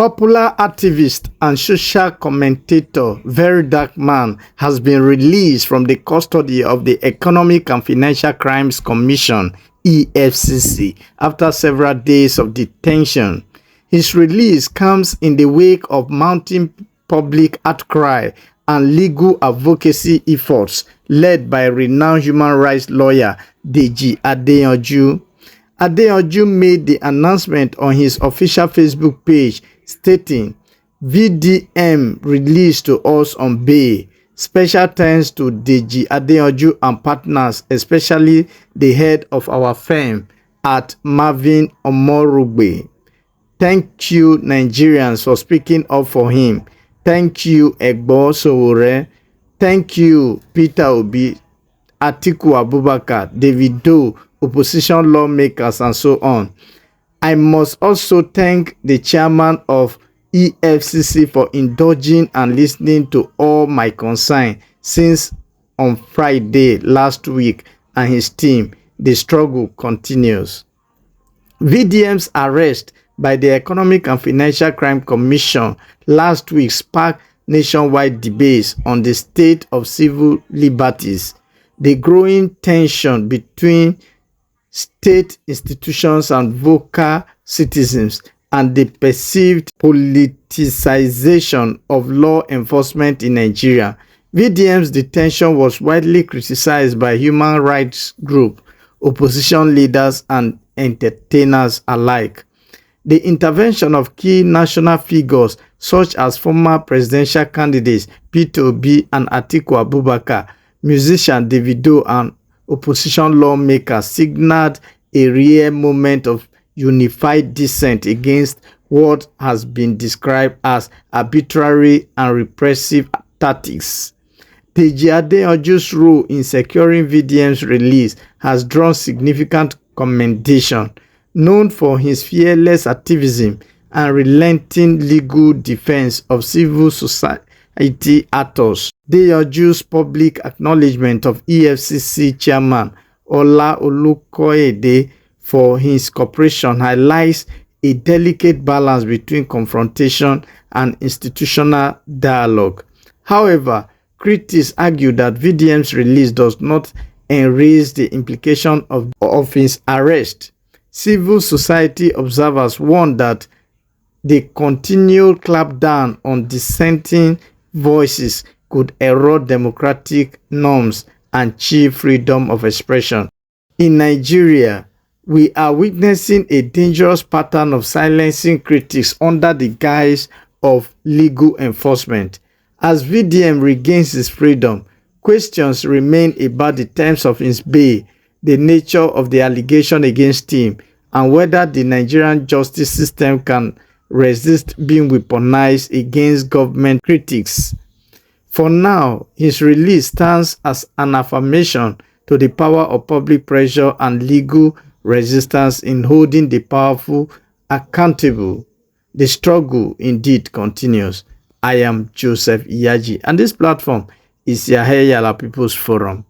Popular activist and social commentator Very Dark Man has been released from the custody of the Economic and Financial Crimes Commission (EFCC) after several days of detention. His release comes in the wake of mounting public outcry and legal advocacy efforts led by renowned human rights lawyer Deji Adeyanju. Adeyanju made the announcement on his official Facebook page stating, "VDM released to us on bail. Special thanks to Deji Adeyanju and partners, especially the head of our firm at Marvin Omorugbe. Thank you, Nigerians, for speaking up for him. Thank you, Egbo Sowore. Thank you, Peter Obi, Atiku Abubakar, Davido, opposition lawmakers, and so on. I must also thank the chairman of EFCC for indulging and listening to all my concern since on Friday last week and his team. The struggle continues." VDM's arrest by the Economic and Financial Crime Commission last week sparked nationwide debates on the state of civil liberties, the growing tension between state institutions and vocal citizens, and the perceived politicization of law enforcement in Nigeria. VDM's detention was widely criticized by human rights groups, opposition leaders, and entertainers alike. The intervention of key national figures such as former presidential candidates Peter Obi and Atiku Abubakar, musician Davido, and opposition lawmakers signaled a rare moment of unified dissent against what has been described as arbitrary and repressive tactics. Deji Adeyanju's role in securing VDM's release has drawn significant commendation. Known for his fearless activism and relenting legal defense of civil society actors, Adeyanju's public acknowledgement of EFCC chairman Ola Olukoyede for his cooperation highlights a delicate balance between confrontation and institutional dialogue. However, critics argue that VDM's release does not erase the implication of his arrest. Civil society observers warn that the continued clampdown on dissenting voices could erode democratic norms and chill freedom of expression. In Nigeria, we are witnessing a dangerous pattern of silencing critics under the guise of legal enforcement. As VDM regains his freedom, questions remain about the terms of his bail, the nature of the allegation against him, and whether the Nigerian justice system can resist being weaponized against government critics. For now, his release stands as an affirmation to the power of public pressure and legal resistance in holding the powerful accountable. The struggle indeed continues. I am Joseph Iyaji, and this platform is Yahya Yala People's Forum.